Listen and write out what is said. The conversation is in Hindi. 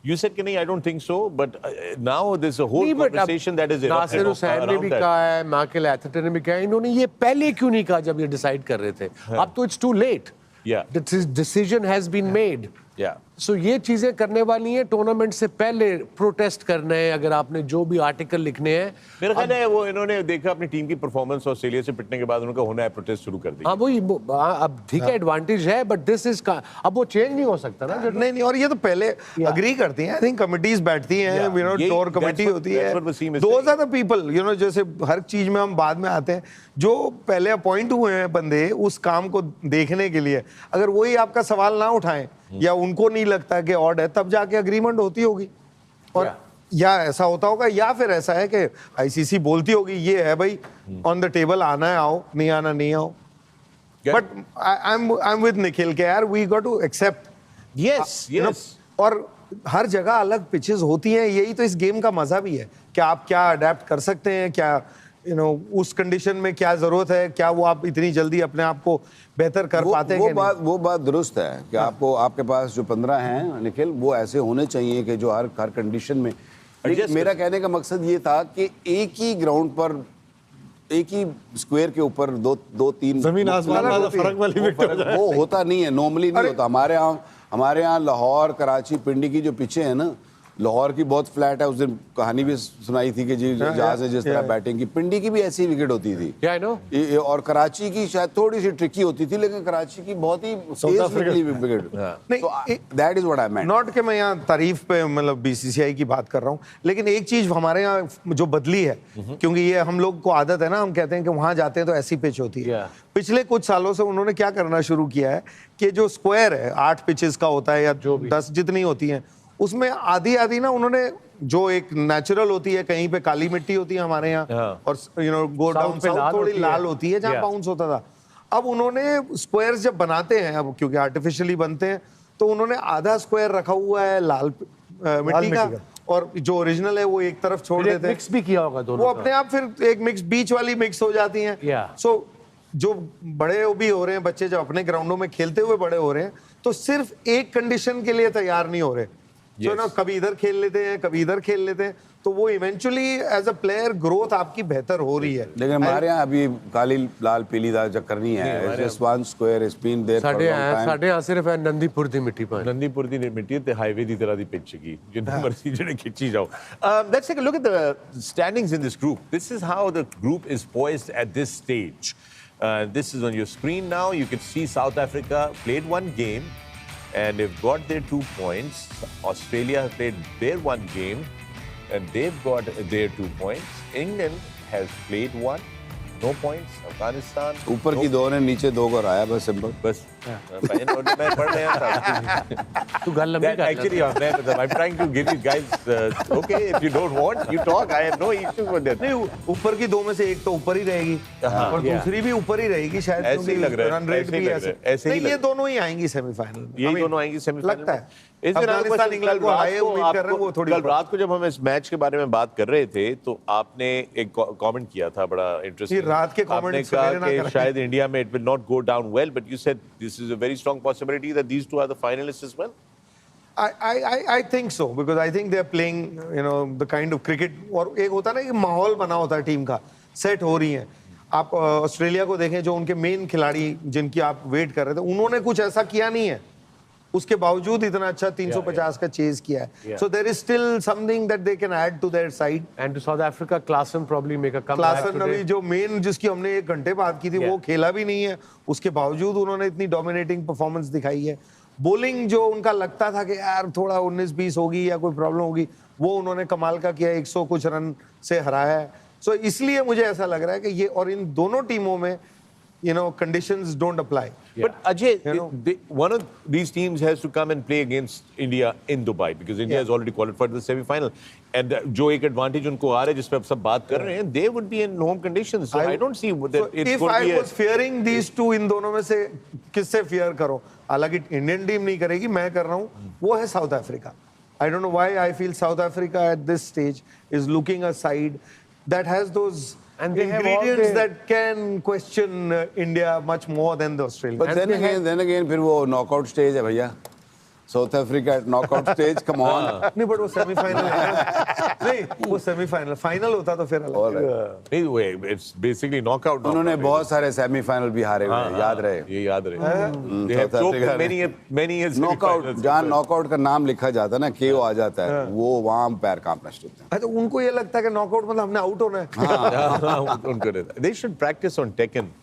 You said कि नहीं, I don't think so, but now there's a whole conversation that is Nasir Hussain ने भी कहा है, माइकल एथरटन ने भी कहा है, इन्होंने ये पहले क्यों नहीं कहा जब ये डिसाइड कर रहे थे? अब तो it's too late. Yeah. The decision has been made. Yeah. So ये चीजें करने वाली हैं, टूर्नामेंट से पहले प्रोटेस्ट करना है, अगर आपने जो भी आर्टिकल लिखने हैं। मेरा ख्याल है वो इन्होंने देखा अपनी टीम की परफॉर्मेंस ऑस्ट्रेलिया से पिटने के बाद उनका होना है, प्रोटेस्ट शुरू कर दी। हाँ वही, अब ठीक है, एडवांटेज है, बट दिस इज अब वो चेंज नहीं हो सकता ना। नहीं, और ये तो पहले अग्री करती हैं। आई थिंक कमिटीज बैठती हैं, टूर कमेटी होती है, दोज आर द पीपल, जैसे हर चीज में हम बाद में आते हैं, जो पहले अपॉइंट हुए हैं बंदे उस काम को देखने के लिए, अगर वही आपका सवाल ना उठाएं या उनको नहीं लगता कि ऑड है, तब जाके अग्रीमेंट होती होगी। और या ऐसा होता होगा, या फिर ऐसा है कि आईसीसी बोलती होगी ये है भाई ऑन द टेबल, आना है आओ, नहीं आना नहीं आओ। But I am with Nikhil के यार, we got to accept. Yes और हर जगह अलग पिचेस होती हैं, यही तो इस गेम का मजा भी है कि आप क्या अडेप्ट कर सकते हैं, क्या उस कंडीशन में क्या जरूरत है, क्या वो आप इतनी जल्दी अपने आप को बेहतर कर पाते हैं। वो बात दुरुस्त है कि आपको, आपके पास जो 15 हैं निखिल, वो ऐसे होने चाहिए कि जो हर कंडीशन में। मेरा कहने का मकसद ये था कि एक ही ग्राउंड पर, एक ही स्क्वायर के ऊपर दो तीन जमीन आसमान वाला फर्क वाली वो होता नहीं है, नॉर्मली नहीं होता। हमारे यहाँ लाहौर, कराची, पिंडी की जो पिचे हैं ना, लाहौर की बहुत फ्लैट है। उस दिन कहानी भी सुनाई थी कि जी जहाज ने जिस तरह बैटिंग की, पिंडी की भी ऐसी विकेट होती थी। और कराची की शायद थोड़ी सी ट्रिकी होती थी, लेकिन कराची की बहुत ही तेज निकली wicket. That is what I meant. Not कि मैं यहाँ तारीफ पे मतलब बीसीसीआई की बात कर रहा हूँ, लेकिन एक चीज हमारे यहाँ जो बदली है, क्योंकि ये हम लोग को आदत है ना, हम कहते हैं कि वहां जाते हैं तो ऐसी पिच होती है। पिछले कुछ सालों से उन्होंने क्या करना शुरू किया है कि जो स्क्वायर है 8 पिचेस का होता है या 10 जितनी होती है, उसमें आधी आधी ना उन्होंने, जो एक नेचुरल होती है, कहीं पे काली मिट्टी होती है हमारे यहाँ, और गो डाउन साउथ थोड़ी लाल होती है जहाँ बाउंस होता था। अब उन्होंने स्क्वायर्स जब बनाते हैं, अब क्योंकि आर्टिफिशियली बनते हैं, तो उन्होंने आधा स्क्वायर रखा हुआ है लाल मिट्टी का, और जो ओरिजिनल है वो एक तरफ छोड़ देते हैं। मिक्स भी किया होगा दोनों, वो अपने आप फिर एक मिक्स, बीच वाली मिक्स हो जाती हैं। सो जो बड़े भी हो रहे हैं बच्चे, जब अपने ग्राउंडों में खेलते हुए बड़े हो रहे हैं, तो सिर्फ एक कंडीशन के लिए तैयार नहीं हो रहे। जो ना कभी इधर खेल लेते हैं, कभी इधर खेल लेते हैं, तो वो eventually as a player growth आपकी बेहतर हो रही है। लेकिन हमारे यहाँ अभी काली लाल पीली दाल चक्कर नहीं है, just one square is been there for a long time. साडे यहाँ सिर्फ है नंदीपुर दी मिट्टी पर, नंदीपुर दी मिट्टी ते हाईवे दी तरह दी पिच की, जिन्ना मर्जी जेड़े खिंची जाओ। Let's take a look at the standings in this group. This is how the group is poised at this stage. This is on your screen now. You can see South Africa played one game and they've got their 2 points. Australia have played their 1 game and they've got their 2 points. England has played 1, no points. Afghanistan ऊपर की 2 ने नीचे 2 को हराया, बस सिंपल। बस मैं पढ़ रहा था। तू गल लंबी कर। Actually, I'm trying to give you guys. Okay, if you don't want, you talk. I have no issue with that. नहीं, ऊपर की 2 में से एक तो ऊपर ही रहेगी और दूसरी भी ऊपर ही रहेगी शायद। ऐसे ही लग रहा है, रन रेट भी ऐसे ही। ये दोनों ही आएंगी सेमीफाइनल। ये दोनों आएंगी सेमीफाइनल, लगता है। अफगानिस्तान इंग्लैंड को हाई उम्मीद कर रहे हैं वो थोड़ी। कल रात को जब हम इस मैच के बारे में बात कर रहे थे, तो आपने एक कमेंट किया था बड़ा इंटरेस्टिंग। रात के कमेंट्स कि शायद इंडिया में it will not go down well, but you said this is a very strong possibility that these two are the finalists as well. I think so, because I think they are playing, the kind of cricket, और एक होता है ना कि माहौल बना होता है टीम का, सेट हो रही है। आप ऑस्ट्रेलिया को देखें, जो उनके मेन खिलाड़ी जिनकी आप वेट कर रहे थे, उन्होंने कुछ ऐसा किया नहीं है, उसके बावजूद इतना अच्छा 350 का चेज किया है। So there is still something that they can add to their side. And to South Africa, Klaasen probably make a comeback. Klaasen अभी जो मेन जिसकी हमने 1 घंटे बात की थी, वो खेला भी नहीं है, उसके बावजूद उन्होंने इतनी डोमिनेटिंग परफॉर्मेंस दिखाई है। बॉलिंग जो उनका लगता था कि यार थोड़ा 19-20 होगी या कोई प्रॉब्लम होगी, वो उन्होंने कमाल का किया, 100 कुछ रन से हराया है। सो इसलिए मुझे ऐसा लग रहा है कि ये, और इन दोनों टीमों में conditions don't apply. But Ajay, one of these teams has to come and play against India in Dubai, because India has already qualified for the semi-final. And जो एक advantage उनको आ रहा है, जिस पे आप सब बात कर रहे हैं, they would be in home conditions. So I don't see that it's if going to be. If I was fearing these two, इन दोनों में से किससे fear करो? हालांकि इंडियन टीम नहीं करेगी, मैं कर रहा हूँ, वो है south Africa. I don't know why I feel South Africa at this stage is looking a side that has those ingredients that can question India much more than the Australians. But then again फिर वो knockout stage है भैया, South Africa at knockout stage, come on. नहीं बट वो सेमीफाइनल है ना। नहीं वो सेमीफाइनल, फाइनल होता तो फिर अलग। It's basically knockout. उन्होंने बहुत सारे सेमीफाइनल भी हारे हुए हैं, याद रहे। ये याद रहे। They have South choked Africa many years. Knockout, जहाँ नॉकआउट का नाम लिखा जाता है ना, KO आ जाता है, वो वहाँ पैर कांपना शुरू होते हैं। तो उनको ये लगता है कि नॉकआउट मतलब हमने आउट होना है। They should practice on Tekken.